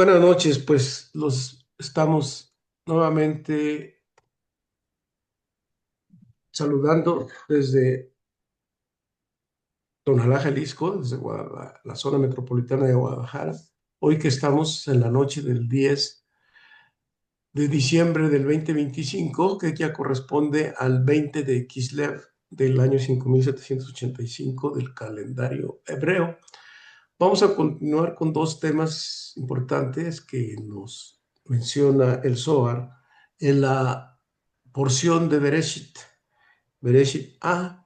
Buenas noches, pues los estamos nuevamente saludando desde Tonalá, Jalisco, desde la zona metropolitana de Guadalajara. Hoy que estamos en la noche del 10 de diciembre del 2025, que ya corresponde al 20 de Kislev del año 5785 del calendario hebreo. Vamos a continuar con dos temas importantes que nos menciona el Zohar en la porción de Bereshit, Bereshit A,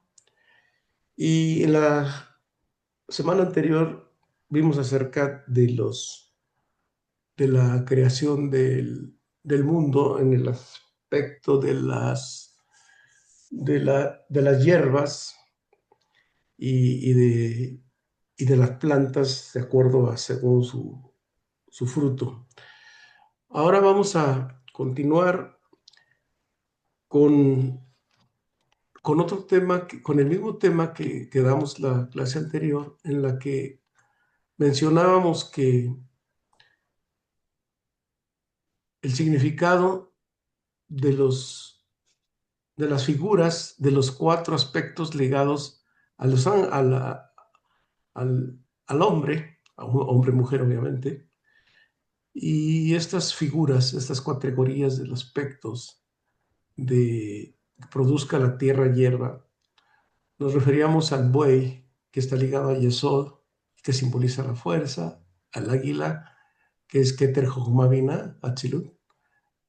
y en la semana anterior vimos acerca de la creación del mundo en el aspecto de las hierbas y, y de, y de las plantas de acuerdo a según su fruto. Ahora vamos a continuar con, con otro tema, con el mismo tema que damos la clase anterior, en la que mencionábamos que el significado de de las figuras, de los cuatro aspectos ligados a los, a al hombre, a hombre, mujer, obviamente, y estas figuras, estas categorías de los aspectos que produzca la tierra hierba. Nos referíamos al buey, que está ligado a Yesod, que simboliza la fuerza, al águila, que es Keter Jochma Binah, Atzilut,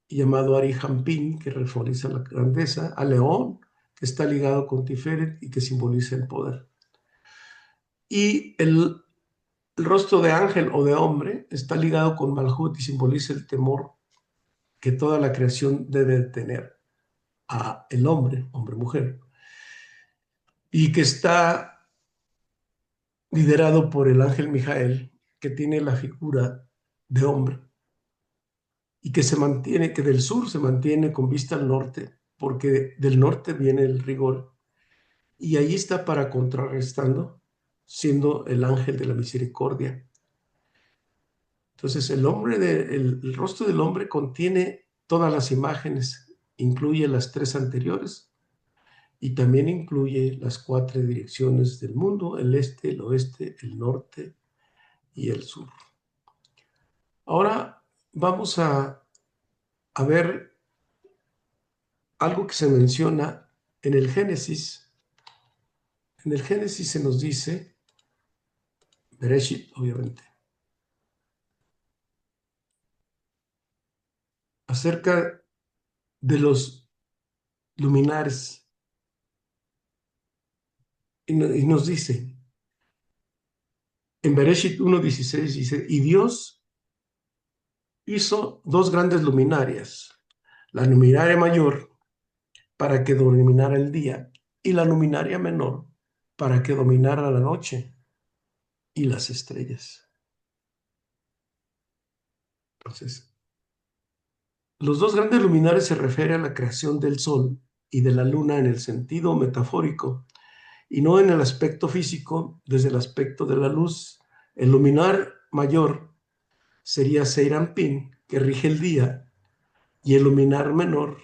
y llamado Ari Hampin, que simboliza la grandeza, al león, que está ligado con Tiferet y que simboliza el poder. Y el rostro de ángel o de hombre está ligado con Malhut y simboliza el temor que toda la creación debe tener a el hombre, hombre-mujer, y que está liderado por el ángel Mijael, que tiene la figura de hombre y que se mantiene, que del sur se mantiene con vista al norte, porque del norte viene el rigor, y ahí está para contrarrestando, siendo el ángel de la misericordia. Entonces, el rostro del hombre contiene todas las imágenes, incluye las tres anteriores y también incluye las cuatro direcciones del mundo: el este, el oeste, el norte y el sur. Ahora vamos a ver algo que se menciona en el Génesis. En el Génesis se nos dice, Bereshit, obviamente, acerca de los luminares. Y nos dice, en Bereshit 1:16 dice, y Dios hizo dos grandes luminarias, la luminaria mayor para que dominara el día y la luminaria menor para que dominara la noche y las estrellas. Entonces, los dos grandes luminares se refieren a la creación del sol y de la luna en el sentido metafórico y no en el aspecto físico, desde el aspecto de la luz. El luminar mayor sería Seirampin, que rige el día, y el luminar menor,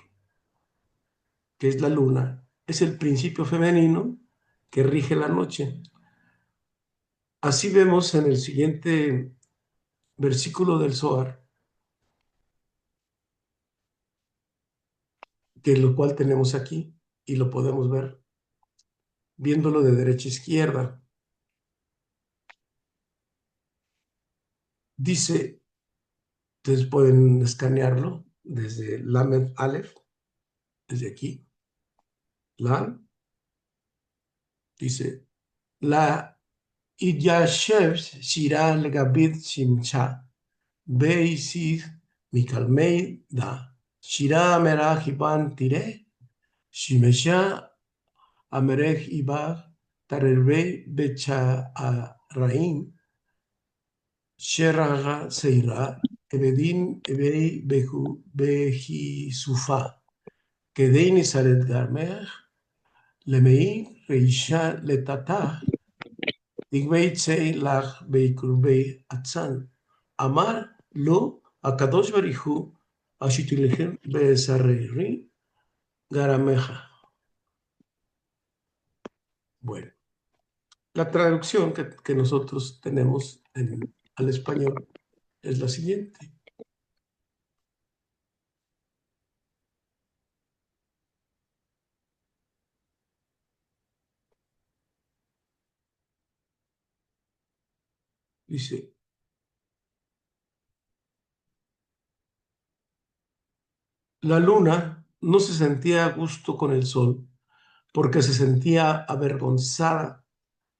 que es la luna, es el principio femenino que rige la noche. Así vemos en el siguiente versículo del Zohar, que lo cual tenemos aquí y lo podemos ver viéndolo de derecha a izquierda. Dice, ustedes pueden escanearlo desde Lamed Aleph, desde aquí, la, dice, la Idyashev Shira Legabit Shimcha, Beisid Mikalmei da, Shira Merach Iban Tire, Shimesha Amerech Ibar, Tarerbe Becha Araim, Sheraga Seira, Ebedin Ebei Behu Behi Sufa, Kedein Isaret Garmer, Lemei Reisha Letata, Digbei Tsei Lach Beikurbei Atzan, Amar Lo Akadosh Barihu Ashitilejem Besarri Garameja. Bueno, la traducción que nosotros tenemos al español es la siguiente. Dice, la luna no se sentía a gusto con el sol porque se sentía avergonzada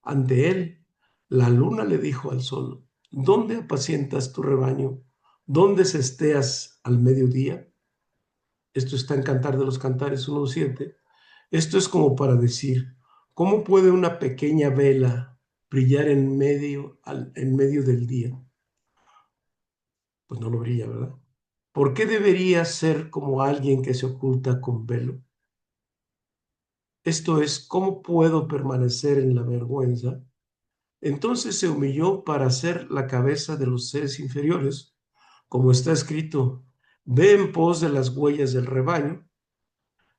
ante él. La luna le dijo al sol, ¿dónde apacientas tu rebaño? ¿Dónde cesteas al mediodía? Esto está en Cantar de los Cantares 1:7. Esto es como para decir, ¿cómo puede una pequeña vela brillar en medio del día? Pues no lo brilla, ¿verdad? ¿Por qué debería ser como alguien que se oculta con velo? Esto es, ¿cómo puedo permanecer en la vergüenza? Entonces se humilló para ser la cabeza de los seres inferiores, como está escrito, ve en pos de las huellas del rebaño.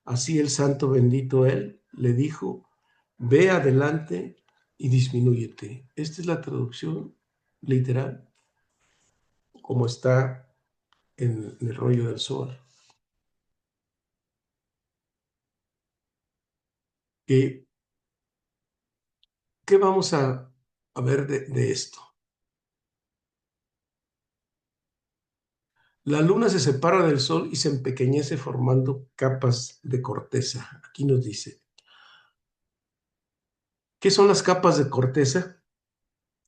Así el santo bendito él le dijo, ve adelante y disminúyete. Esta es la traducción literal, como está en el rollo del Zohar. ¿Qué, qué vamos a ver de esto? La luna se separa del sol y se empequeñece formando capas de corteza. Aquí nos dice, ¿qué son las capas de corteza?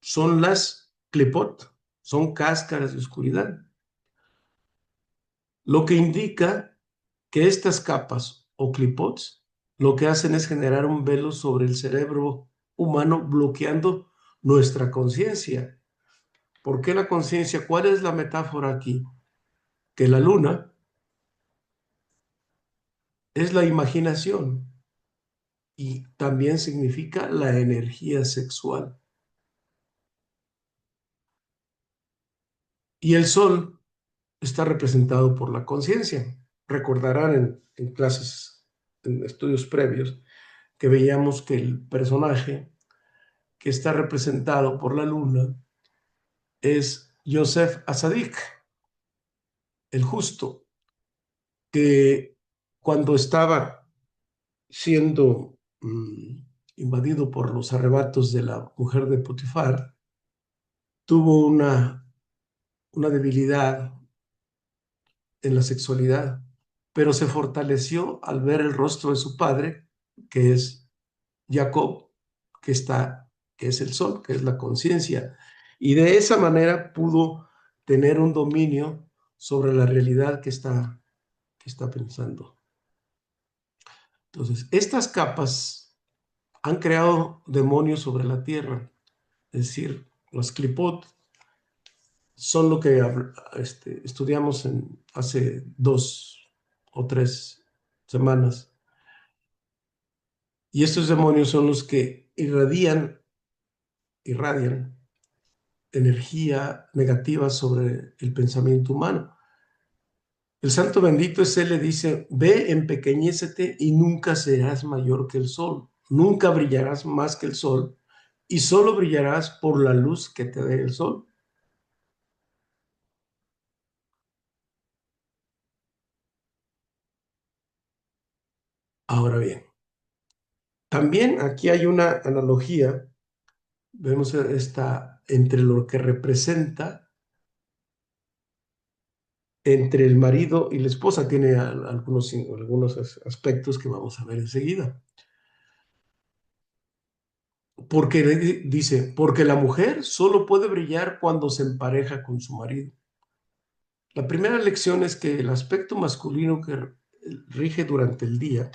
Son las clipot, son cáscaras de oscuridad, lo que indica que estas capas o clipots lo que hacen es generar un velo sobre el cerebro humano bloqueando nuestra conciencia. ¿Por qué la conciencia? ¿Cuál es la metáfora aquí? Que la luna es la imaginación y también significa la energía sexual. Y el sol está representado por la conciencia. Recordarán en clases, en estudios previos, que veíamos que el personaje que está representado por la luna es Yosef Azadik, el justo, que cuando estaba siendo invadido por los arrebatos de la mujer de Potifar, tuvo una debilidad en la sexualidad, pero se fortaleció al ver el rostro de su padre, que es Jacob, que es el sol, que es la conciencia, y de esa manera pudo tener un dominio sobre la realidad que está pensando. Entonces, estas capas han creado demonios sobre la tierra, es decir, los clipot son lo que estudiamos hace 2 o 3 semanas. Y estos demonios son los que irradian energía negativa sobre el pensamiento humano. El santo bendito es él, le dice, ve, empequeñécete y nunca serás mayor que el sol, nunca brillarás más que el sol y solo brillarás por la luz que te dé el sol. Ahora bien, también aquí hay una analogía, vemos esta entre lo que representa entre el marido y la esposa, tiene algunos aspectos que vamos a ver enseguida. Porque dice, porque la mujer solo puede brillar cuando se empareja con su marido. La primera lección es que el aspecto masculino que rige durante el día,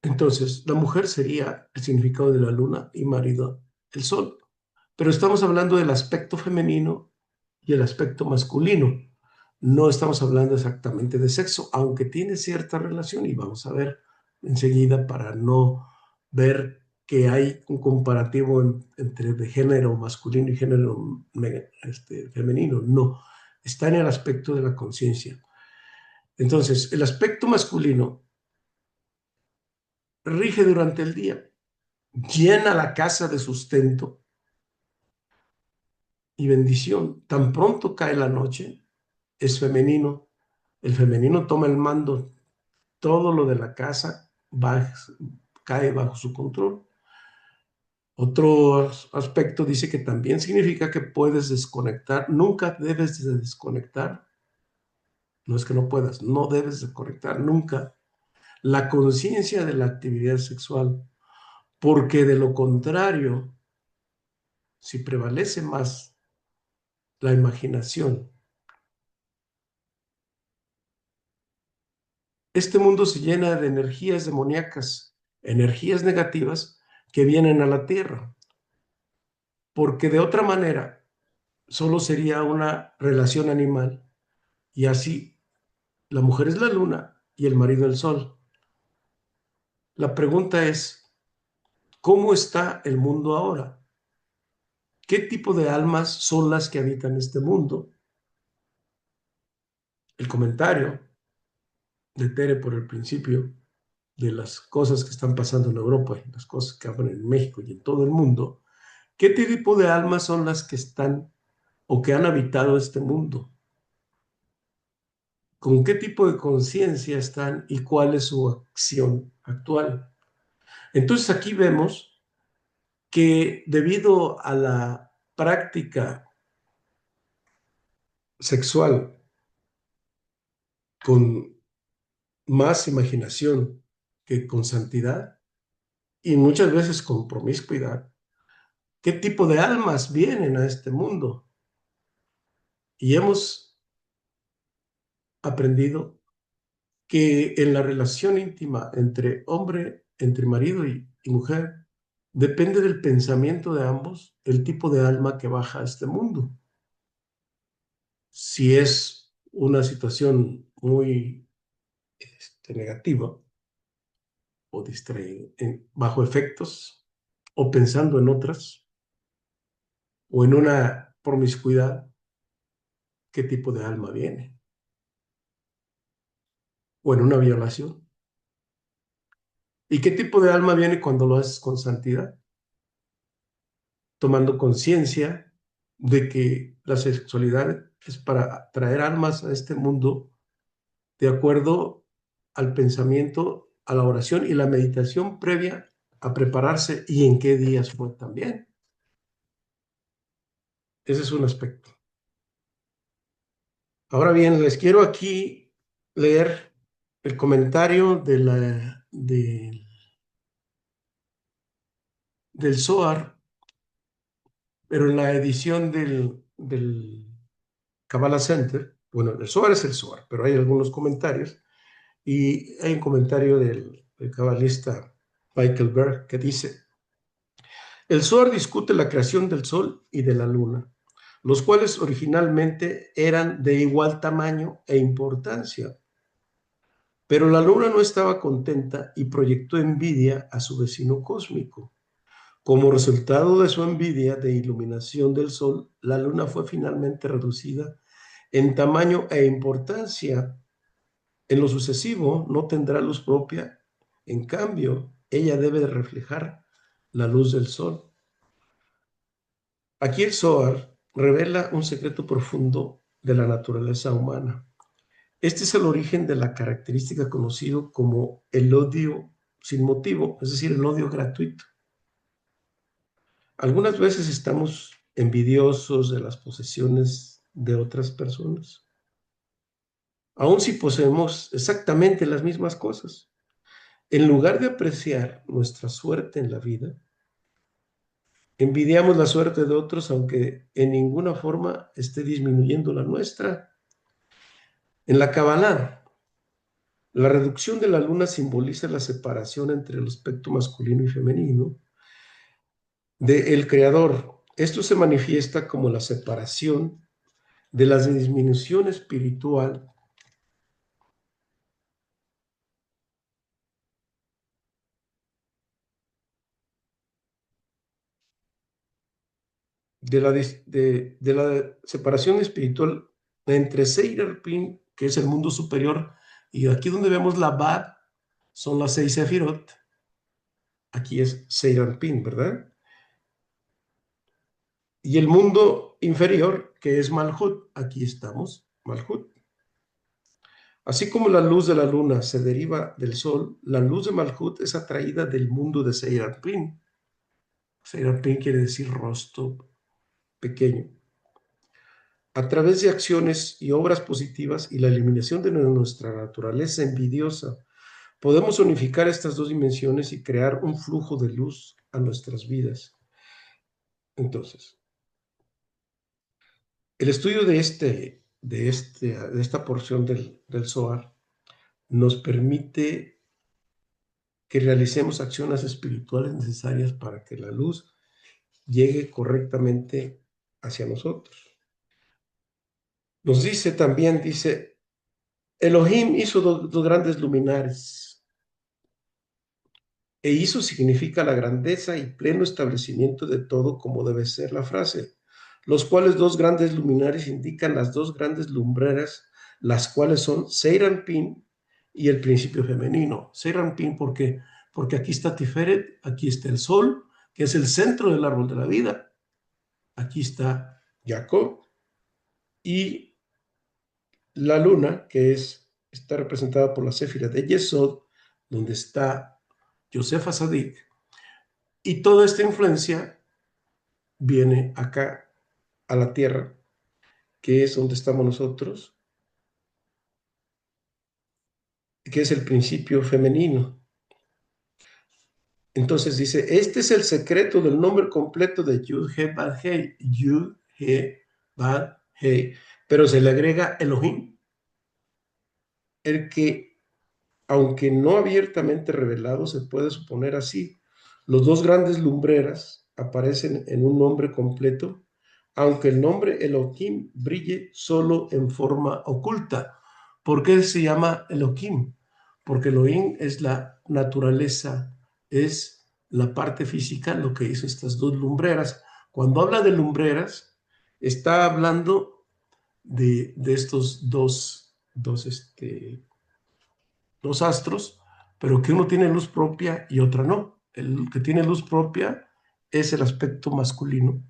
entonces la mujer sería el significado de la luna y marido el sol. Pero estamos hablando del aspecto femenino y el aspecto masculino. No estamos hablando exactamente de sexo, aunque tiene cierta relación y vamos a ver enseguida para no ver que hay un comparativo entre de género masculino y género femenino. No, está en el aspecto de la conciencia. Entonces, el aspecto masculino rige durante el día, llena la casa de sustento y bendición. Tan pronto cae la noche, es femenino. El femenino toma el mando, todo lo de la casa cae bajo su control. Otro aspecto dice que también significa que puedes desconectar, nunca debes de desconectar, no es que no puedas, no debes desconectar nunca la conciencia de la actividad sexual, porque de lo contrario, si prevalece más la imaginación, este mundo se llena de energías demoníacas, energías negativas que vienen a la tierra, porque de otra manera solo sería una relación animal y así la mujer es la luna y el marido el sol. La pregunta es, ¿cómo está el mundo ahora? ¿Qué tipo de almas son las que habitan este mundo? El comentario de Tere por el principio de las cosas que están pasando en Europa y las cosas que happen en México y en todo el mundo, ¿qué tipo de almas son las que están o que han habitado este mundo? ¿Con qué tipo de conciencia están y cuál es su acción actual? Entonces aquí vemos que debido a la práctica sexual con más imaginación que con santidad y muchas veces con promiscuidad, ¿qué tipo de almas vienen a este mundo? Y hemos aprendido que en la relación íntima entre hombre, entre marido y mujer, depende del pensamiento de ambos el tipo de alma que baja a este mundo. Si es una situación muy negativa o distraído, bajo efectos o pensando en otras o en una promiscuidad, ¿qué tipo de alma viene? O en una violación. ¿Y qué tipo de alma viene cuando lo haces con santidad? Tomando conciencia de que la sexualidad es para traer almas a este mundo de acuerdo al pensamiento, a la oración y la meditación previa a prepararse y en qué días fue también. Ese es un aspecto. Ahora bien, les quiero aquí leer el comentario del Zohar, pero en la edición del Kabbalah Center. Bueno, el Zohar es el Zohar, pero hay algunos comentarios. Y hay un comentario del cabalista Michael Berg que dice, el Zohar discute la creación del Sol y de la Luna, los cuales originalmente eran de igual tamaño e importancia. Pero la Luna no estaba contenta y proyectó envidia a su vecino cósmico. Como resultado de su envidia de iluminación del Sol, la Luna fue finalmente reducida en tamaño e importancia. En lo sucesivo no tendrá luz propia, en cambio, ella debe de reflejar la luz del Sol. Aquí el Zohar revela un secreto profundo de la naturaleza humana. Este es el origen de la característica conocido como el odio sin motivo, es decir, el odio gratuito. Algunas veces estamos envidiosos de las posesiones de otras personas, aun si poseemos exactamente las mismas cosas. En lugar de apreciar nuestra suerte en la vida, envidiamos la suerte de otros, aunque en ninguna forma esté disminuyendo la nuestra. En la Kabbalah, la reducción de la luna simboliza la separación entre el aspecto masculino y femenino del Creador. Esto se manifiesta como la separación de la disminución espiritual de la separación espiritual entre Seirarpin, que es el mundo superior, y aquí donde vemos la Bad, son las 6 Sefirot, aquí es Seirarpin, ¿verdad? Y el mundo inferior, que es Malhut, aquí estamos, Malhut. Así como la luz de la luna se deriva del sol, la luz de Malhut es atraída del mundo de Seirarpin. Seirarpin quiere decir rostro pequeño. A través de acciones y obras positivas y la eliminación de nuestra naturaleza envidiosa, podemos unificar estas dos dimensiones y crear un flujo de luz a nuestras vidas. Entonces, el estudio de esta porción del Zohar nos permite que realicemos acciones espirituales necesarias para que la luz llegue correctamente hacia nosotros. Nos dice también, dice, Elohim hizo dos grandes luminares, e hizo significa la grandeza y pleno establecimiento de todo como debe ser la frase, los cuales dos grandes luminares indican las dos grandes lumbreras, las cuales son Seiranpin y el principio femenino. Seiranpin, ¿por qué? Porque aquí está Tiferet, aquí está el sol, que es el centro del árbol de la vida. Aquí está Jacob y la luna, que está representada por la céfira de Yesod, donde está Yosef Sadik, y toda esta influencia viene acá a la tierra, que es donde estamos nosotros, que es el principio femenino. Entonces dice, este es el secreto del nombre completo de Yud-He-Bad-Hei, Yud-He-Bad-Hei, pero se le agrega Elohim, el que, aunque no abiertamente revelado, se puede suponer así. Los dos grandes lumbreras aparecen en un nombre completo, aunque el nombre Elohim brille solo en forma oculta. ¿Por qué se llama Elohim? Porque Elohim es la naturaleza, es la parte física, lo que hizo estas dos lumbreras. Cuando habla de lumbreras, está hablando de estos dos astros, pero que uno tiene luz propia y otra no. El que tiene luz propia es el aspecto masculino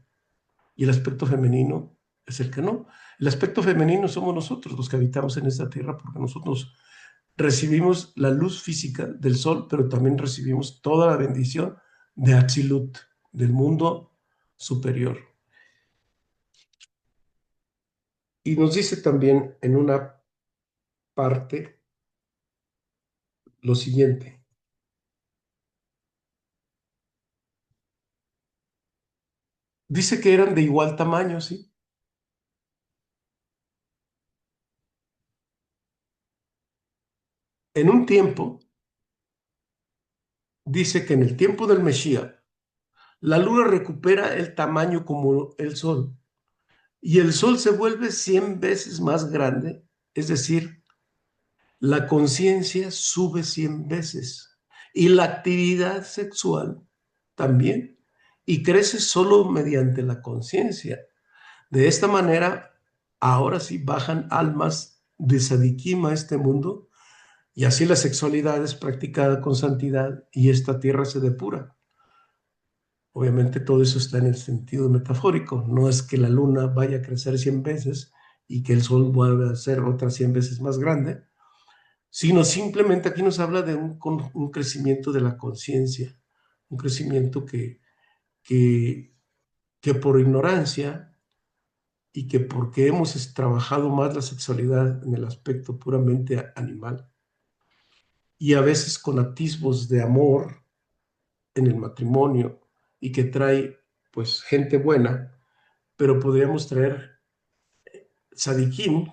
y el aspecto femenino es el que no. El aspecto femenino somos nosotros los que habitamos en esta tierra porque nosotros recibimos la luz física del sol, pero también recibimos toda la bendición de Atzilut, del mundo superior. Y nos dice también en una parte lo siguiente. Dice que eran de igual tamaño, ¿sí? En un tiempo, dice que en el tiempo del Mesías, la luna recupera el tamaño como el sol y el sol se vuelve 100 veces más grande, es decir, la conciencia sube 100 veces y la actividad sexual también y crece solo mediante la conciencia. De esta manera, ahora sí bajan almas de Sadikim a este mundo y así la sexualidad es practicada con santidad y esta tierra se depura. Obviamente todo eso está en el sentido metafórico, no es que la luna vaya a crecer 100 veces y que el sol vuelva a ser otras 100 veces más grande, sino simplemente aquí nos habla de un crecimiento de la conciencia, un crecimiento que, que por ignorancia y que porque hemos trabajado más la sexualidad en el aspecto puramente animal y a veces con atisbos de amor en el matrimonio y que trae pues gente buena, pero podríamos traer Sadikim,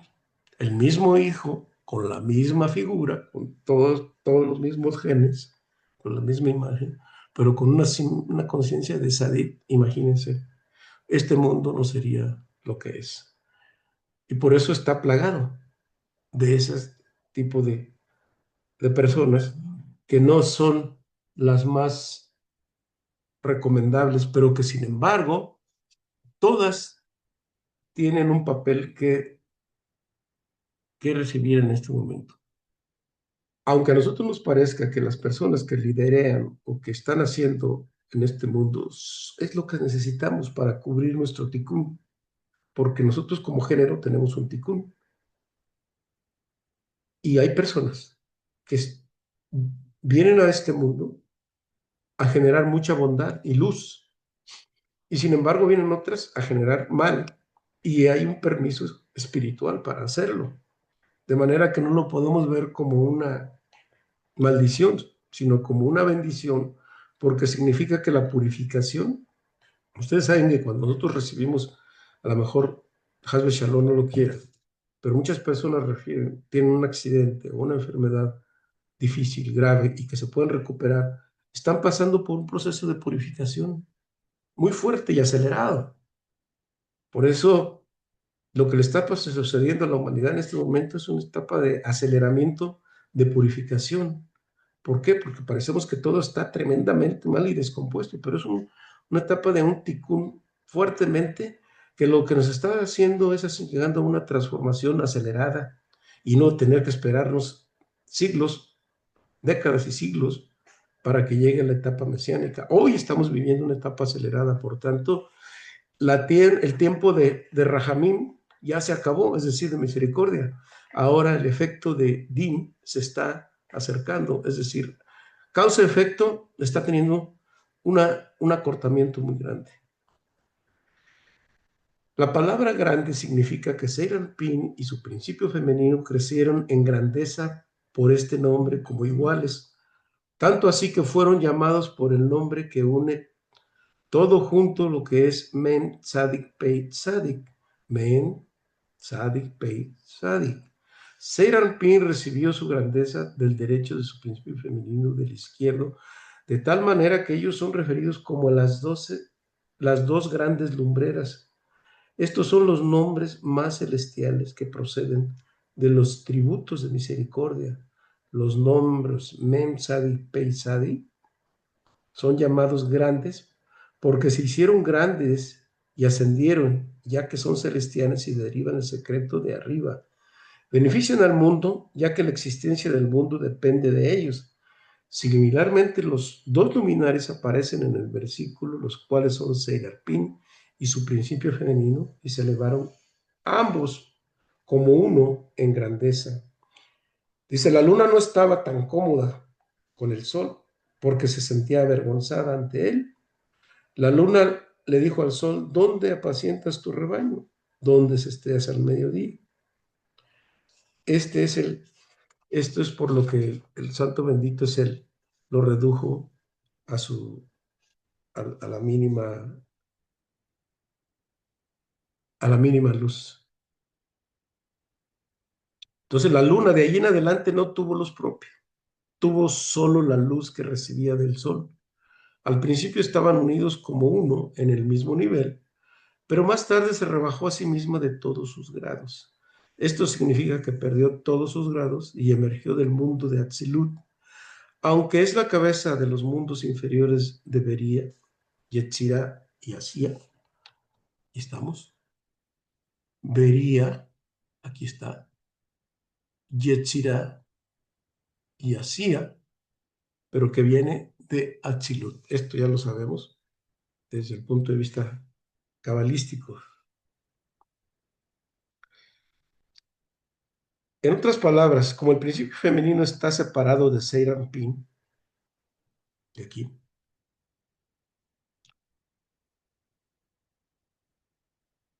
el mismo hijo, con la misma figura, con todos los mismos genes, con la misma imagen, pero con una conciencia de Sadit, imagínense, este mundo no sería lo que es. Y por eso está plagado de ese tipo de personas que no son las más recomendables, pero que sin embargo todas tienen un papel que recibir en este momento. Aunque a nosotros nos parezca que las personas que liderean o que están haciendo en este mundo es lo que necesitamos para cubrir nuestro ticún, porque nosotros como género tenemos un ticún. Y hay personas que vienen a este mundo a generar mucha bondad y luz, y sin embargo vienen otras a generar mal, y hay un permiso espiritual para hacerlo, de manera que no lo podemos ver como una maldición, sino como una bendición, porque significa que la purificación, ustedes saben que cuando nosotros recibimos, a lo mejor Hasbe Shalom no lo quiera, pero muchas personas tienen un accidente o una enfermedad difícil, grave y que se pueden recuperar, están pasando por un proceso de purificación muy fuerte y acelerado. Por eso lo que le está sucediendo a la humanidad en este momento es una etapa de aceleramiento, de purificación. ¿Por qué? Porque parecemos que todo está tremendamente mal y descompuesto, pero es una etapa de un ticún fuertemente que lo que nos está haciendo es llegando a una transformación acelerada y no tener que esperarnos siglos, décadas y siglos para que llegue la etapa mesiánica. Hoy estamos viviendo una etapa acelerada, por tanto, el tiempo de Rajamín ya se acabó, es decir, de misericordia. Ahora el efecto de Din se está acercando, es decir, causa-efecto está teniendo un acortamiento muy grande. La palabra grande significa que Serampín y su principio femenino crecieron en grandeza por este nombre como iguales, tanto así que fueron llamados por el nombre que une todo junto lo que es Men Tzadik Pei Tzadik. Men Tzadik Pei Tzadik. Serampín recibió su grandeza del derecho de su principio femenino del izquierdo, de tal manera que ellos son referidos como las dos grandes lumbreras. Estos son los nombres más celestiales que proceden de los tributos de misericordia. Los nombres Mem Tzadik Pei Tzadik son llamados grandes porque se hicieron grandes y ascendieron, ya que son celestiales y derivan el secreto de arriba. Benefician al mundo, ya que la existencia del mundo depende de ellos. Similarmente, los dos luminares aparecen en el versículo, los cuales son Serampín y su principio femenino, y se elevaron ambos como uno en grandeza. Dice, la luna no estaba tan cómoda con el sol porque se sentía avergonzada ante él. La luna le dijo al sol, ¿dónde apacientas tu rebaño? ¿Dónde se estés al mediodía? Esto es por lo que el santo bendito es él, lo redujo a a a la mínima luz. Entonces la luna de ahí en adelante no tuvo luz propia, tuvo solo la luz que recibía del sol. Al principio estaban unidos como uno en el mismo nivel, pero más tarde se rebajó a sí misma de todos sus grados. Esto significa que perdió todos sus grados y emergió del mundo de Atzilut, aunque es la cabeza de los mundos inferiores de Bería, Yetzirah y Asía. ¿Y estamos? Bería, aquí está, Yetzirah y Asía, pero que viene de Atzilut. Esto ya lo sabemos desde el punto de vista cabalístico. En otras palabras, como el principio femenino está separado de Serampín, de aquí,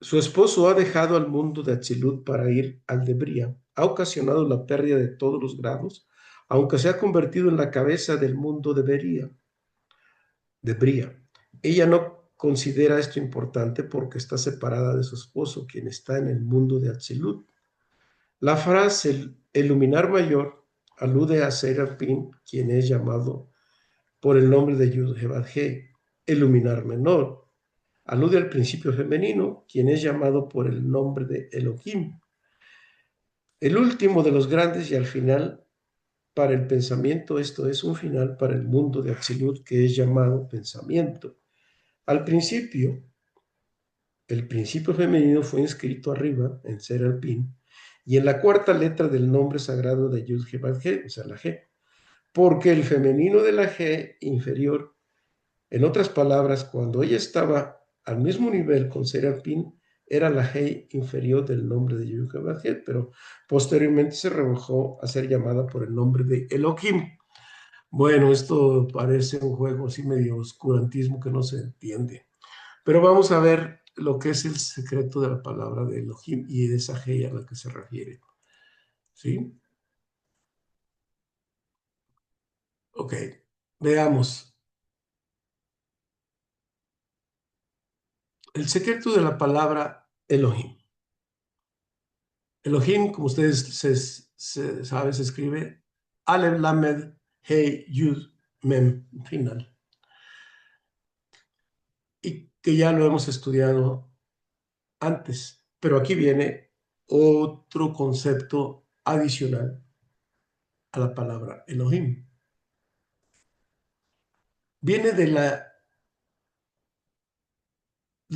su esposo ha dejado al mundo de Atzilut para ir al de Bría, ha ocasionado la pérdida de todos los grados, aunque se ha convertido en la cabeza del mundo de Bría. Ella no considera esto importante porque está separada de su esposo, quien está en el mundo de Atzilut. La frase el luminar mayor alude a Serampín, quien es llamado por el nombre de Yud-He-Vad-He, el luminar menor. Alude al principio femenino, quien es llamado por el nombre de Elohim, el último de los grandes y al final para el pensamiento, esto es un final para el mundo de Atzilut que es llamado pensamiento. Al principio, el principio femenino fue inscrito arriba, en Serapín, y en la cuarta letra del nombre sagrado de Yud-Heh-Vav-He, o sea, la G, porque el femenino de la G inferior, en otras palabras, cuando ella estaba al mismo nivel con Serapín, era la G inferior del nombre de Yud-Heh-Vav-He, pero posteriormente se rebajó a ser llamada por el nombre de Elohim. Bueno, esto parece un juego así medio oscurantismo que no se entiende. Pero vamos a ver lo que es el secreto de la palabra de Elohim y de esa G a la que se refiere. ¿Sí? Ok. Veamos. El secreto de la palabra Elohim. Elohim, como ustedes saben, se escribe Aleph, Lamed, Hey, Yud, Mem, final. Y que ya lo hemos estudiado antes. Pero aquí viene otro concepto adicional a la palabra Elohim. Viene de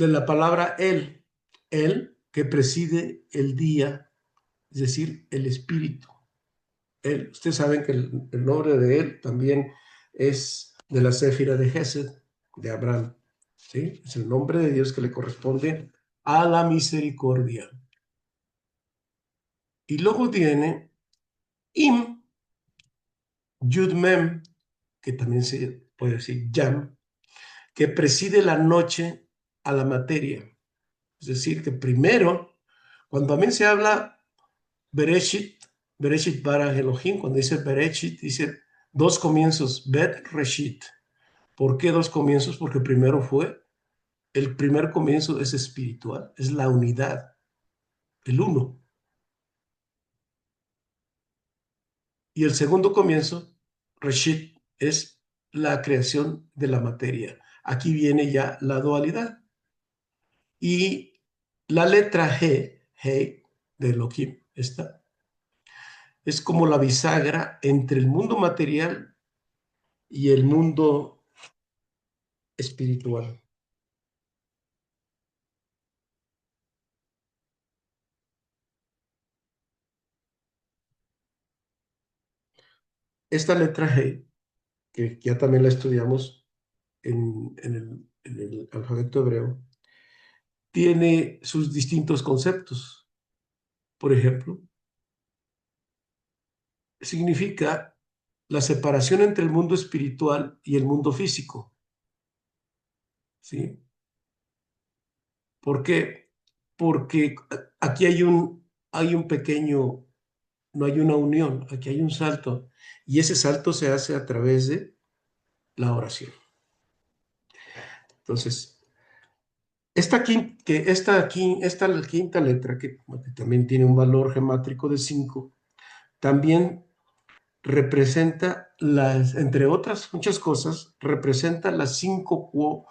la palabra el que preside el día, es decir, el espíritu. Él, ustedes saben que el nombre de él también es de la Céfira de Gesed, de Abraham, ¿sí? Es el nombre de Dios que le corresponde a la misericordia. Y luego viene Im, Yud Mem, que también se puede decir Yam, que preside la noche a la materia. Es decir, que primero, cuando también se habla Bereshit, Bereshit bara Elohim, cuando dice Bereshit, dice dos comienzos, Bet Reshit. ¿Por qué dos comienzos? Porque primero el primer comienzo es espiritual, es la unidad, el uno. Y el segundo comienzo, Reshit, es la creación de la materia. Aquí viene ya la dualidad. Y la letra G de Elohim, esta, es como la bisagra entre el mundo material y el mundo espiritual. Esta letra G, que ya también la estudiamos en el alfabeto hebreo, tiene sus distintos conceptos. Por ejemplo, significa la separación entre el mundo espiritual y el mundo físico, ¿sí? ¿Por qué? Porque aquí hay un pequeño, no hay una unión, aquí hay un salto, y ese salto se hace a través de la oración. Entonces, esta quinta letra, que también tiene un valor gemátrico de 5, también representa entre otras muchas cosas, representa las cinco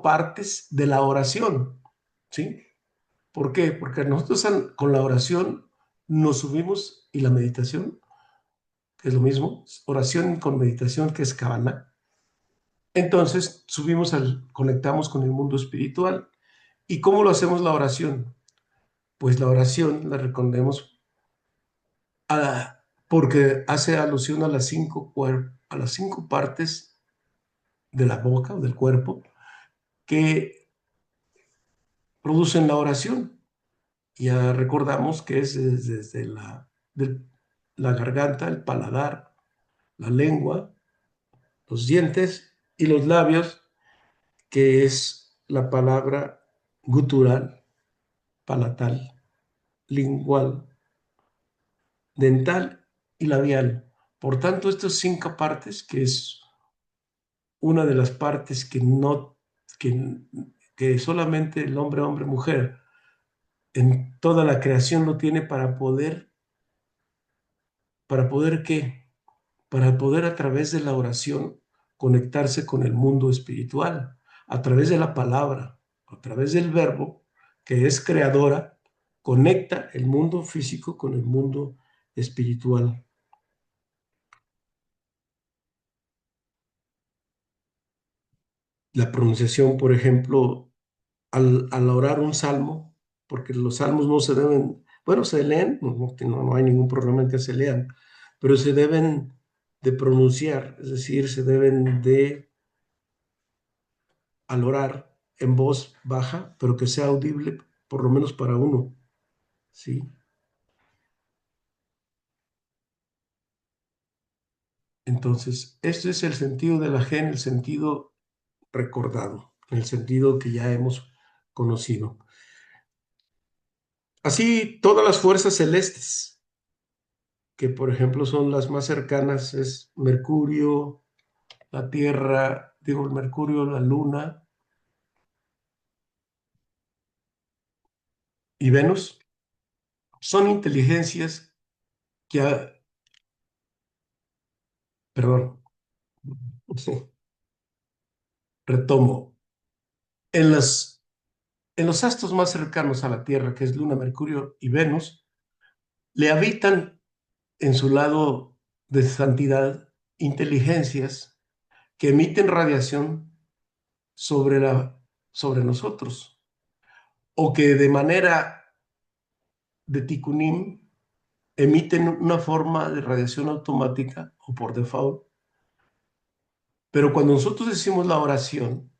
partes de la oración, ¿sí? ¿Por qué? Porque nosotros con la oración nos subimos y la meditación, que es lo mismo, oración con meditación, que es Kavana. Entonces conectamos con el mundo espiritual. ¿Y cómo lo hacemos la oración? Pues la oración la recordemos porque hace alusión a las cinco partes de la boca o del cuerpo que producen la oración. Ya recordamos que es desde la garganta, el paladar, la lengua, los dientes y los labios, que es la palabra gutural, palatal, lingual, dental y labial. Por tanto, estas cinco partes, que es una de las partes que, que solamente el hombre, mujer, en toda la creación lo tiene ¿para poder qué? Para poder a través de la oración conectarse con el mundo espiritual, a través de la palabra, a través del verbo, que es creadora, conecta el mundo físico con el mundo espiritual. La pronunciación, por ejemplo, al orar un salmo, porque los salmos no se deben, bueno, se leen, no hay ningún problema en que se lean, pero se deben de pronunciar, es decir, se deben de, al orar en voz baja, pero que sea audible por lo menos para uno, ¿sí? Entonces, este es el sentido de la G en el sentido recordado, en el sentido que ya hemos conocido. Así, todas las fuerzas celestes, que por ejemplo son las más cercanas, es Mercurio, la Tierra, digo, el Mercurio, la Luna y Venus, son inteligencias que, perdón, retomo, en en los astros más cercanos a la Tierra, que es Luna, Mercurio y Venus, le habitan en su lado de santidad inteligencias que emiten radiación sobre, sobre nosotros, o que de manera de Tikkunim emiten una forma de radiación automática o por default, pero cuando nosotros decimos la oración,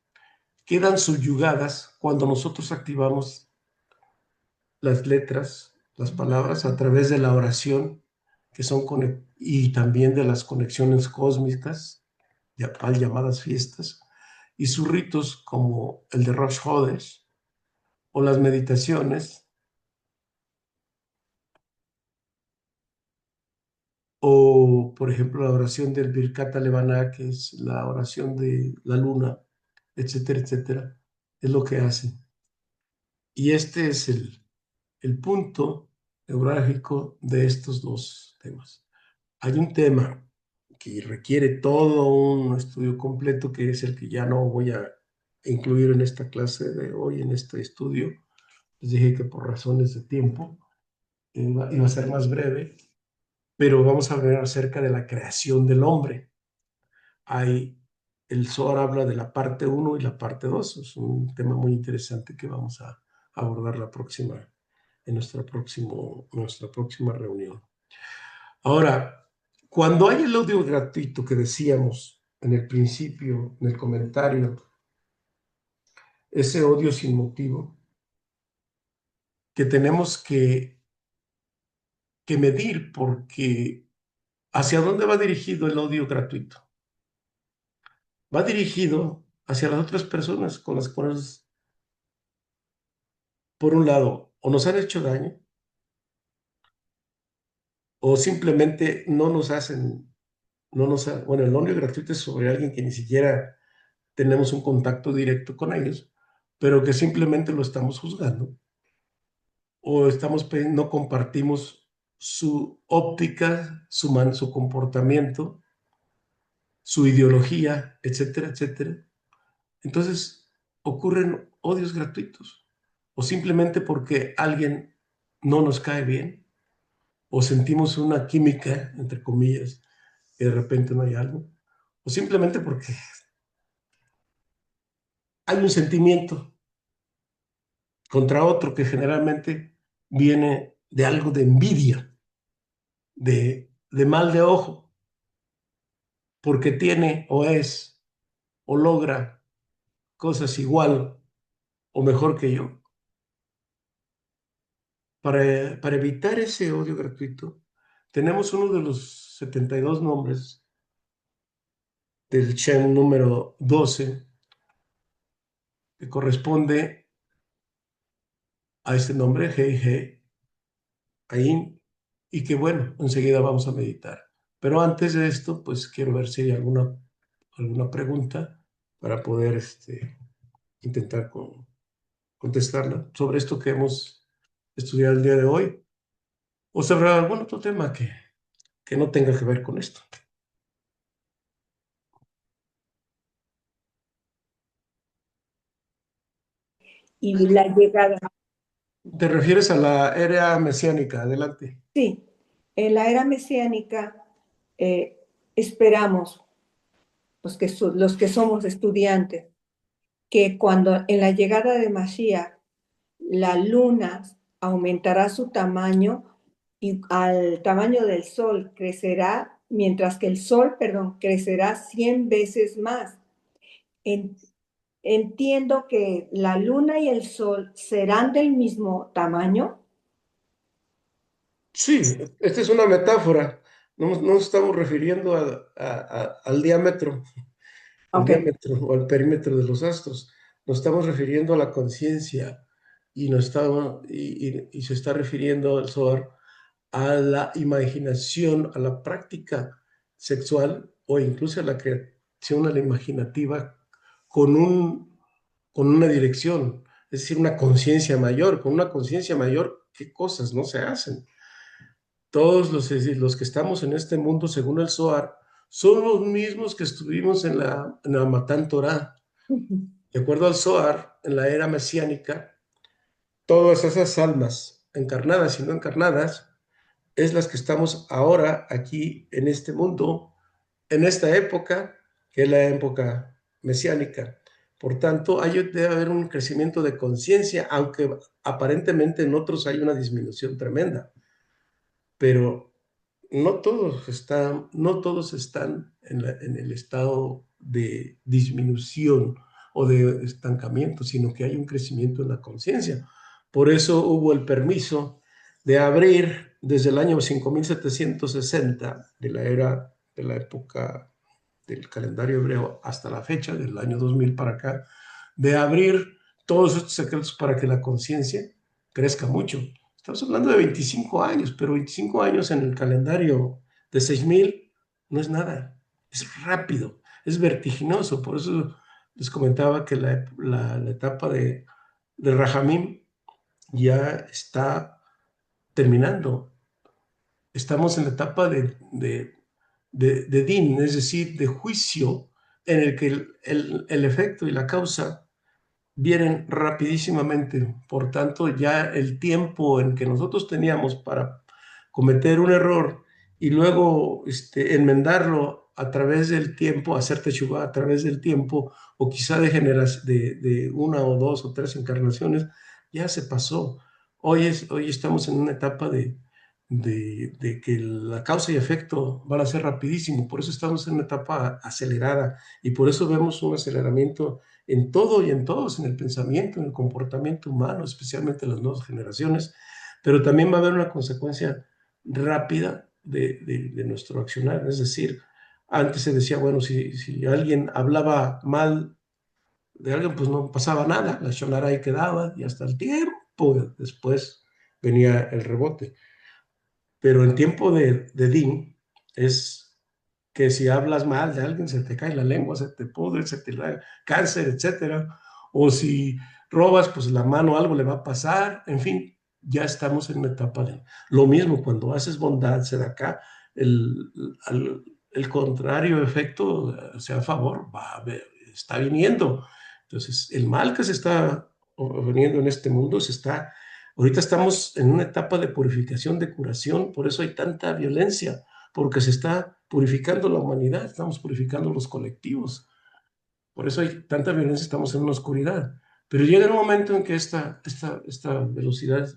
quedan subyugadas cuando nosotros activamos las letras, las palabras a través de la oración, que son y también de las conexiones cósmicas, mal llamadas fiestas, y sus ritos como el de Rosh Hodesh o las meditaciones, o por ejemplo la oración del Birkat Levaná, que es la oración de la luna, etcétera, etcétera, es lo que hacen. Y este es el punto neurálgico de estos dos temas. Hay un tema que requiere todo un estudio completo, que es el que ya no voy a incluir en esta clase de hoy, en este estudio. Les dije que por razones de tiempo iba a ser más breve, pero vamos a hablar acerca de la creación del hombre. Hay, el Zohar habla de la parte uno y la parte 2. Es un tema muy interesante que vamos a abordar en nuestra próxima reunión. Ahora, cuando hay el odio gratuito que decíamos en el principio, en el comentario, ese odio sin motivo, que tenemos que medir, porque ¿hacia dónde va dirigido el odio gratuito? Va dirigido hacia las otras personas con las cuales, por un lado, o nos han hecho daño, o simplemente no nos hacen, bueno, el odio gratuito es sobre alguien que ni siquiera tenemos un contacto directo con ellos, pero que simplemente lo estamos juzgando, o no compartimos su óptica, su comportamiento, su ideología, etcétera, etcétera. Entonces ocurren odios gratuitos, o simplemente porque alguien no nos cae bien, o sentimos una química, entre comillas, y de repente no hay algo, o simplemente porque hay un sentimiento contra otro que generalmente viene de algo de envidia, de mal de ojo, porque tiene o es o logra cosas igual o mejor que yo. Para evitar ese odio gratuito, tenemos uno de los 72 nombres del Shem número 12, que corresponde a este nombre, Hei He, Ain, y que bueno, enseguida vamos a meditar. Pero antes de esto, pues quiero ver si hay alguna pregunta para poder intentar contestarla sobre esto que hemos estudiado el día de hoy, o sobre algún otro tema que no tenga que ver con esto. Y la llegada. ¿Te refieres a la era mesiánica? Adelante. Sí, en la era mesiánica esperamos, los que somos estudiantes, que cuando en la llegada de Mashiach, la luna aumentará su tamaño y al tamaño del sol crecerá, mientras que el sol, perdón, crecerá 100 veces más. En- entiendo que la luna y el sol serán del mismo tamaño. Sí, esta es una metáfora. No nos estamos refiriendo al diámetro, Ok. o al perímetro de los astros. Nos estamos refiriendo a la conciencia y se está refiriendo el Zohar a la imaginación, a la práctica sexual o incluso a la creación, a la imaginativa con con una dirección, es decir, una conciencia mayor. Con una conciencia mayor, ¿qué cosas no se hacen? Todos los que estamos en este mundo, según el Zohar, son los mismos que estuvimos en la Matán Torah. De acuerdo al Zohar, en la era mesiánica, todas esas almas, encarnadas y no encarnadas, es las que estamos ahora aquí en este mundo, en esta época, que es la época mesiánica. Por tanto, debe haber un crecimiento de conciencia, aunque aparentemente en otros hay una disminución tremenda, pero no todos están en el estado de disminución o de estancamiento, sino que hay un crecimiento en la conciencia. Por eso hubo el permiso de abrir desde el año 5760 de la época del calendario hebreo hasta la fecha, del año 2000 para acá, de abrir todos estos secretos para que la conciencia crezca mucho. Estamos hablando de 25 años, pero 25 años en el calendario de 6000 no es nada, es rápido, es vertiginoso. Por eso les comentaba que la etapa de Rajamín ya está terminando. Estamos en la etapa de din, es decir, de juicio, en el que el efecto y la causa vienen rapidísimamente. Por tanto, ya el tiempo en que nosotros teníamos para cometer un error y luego enmendarlo a través del tiempo, hacer teshuvá a través del tiempo, o quizá de una o dos o tres encarnaciones, ya se pasó. Hoy estamos en una etapa de que la causa y efecto van a ser rapidísimo, por eso estamos en una etapa acelerada y por eso vemos un aceleramiento en todo y en todos, en el pensamiento, en el comportamiento humano, especialmente en las nuevas generaciones, pero también va a haber una consecuencia rápida de nuestro accionar. Es decir, antes se decía, bueno, si alguien hablaba mal de alguien, pues no pasaba nada, la shonara ahí quedaba y hasta el tiempo después venía el rebote. Pero en tiempo de Din es que si hablas mal de alguien, se te cae la lengua, se te pudre, se te da cáncer, etcétera. O si robas, pues la mano algo le va a pasar. En fin, ya estamos en una etapa de lo mismo. Cuando haces bondad, se da acá el, el contrario efecto, sea a favor, está viniendo. Entonces, el mal que se está viniendo en este mundo ahorita estamos en una etapa de purificación, de curación, por eso hay tanta violencia, porque se está purificando la humanidad, estamos purificando los colectivos, por eso hay tanta violencia, estamos en una oscuridad. Pero llega el momento en que esta velocidad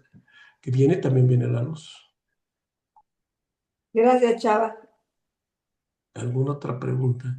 que viene también viene la luz. Gracias, Chava. ¿Alguna otra pregunta?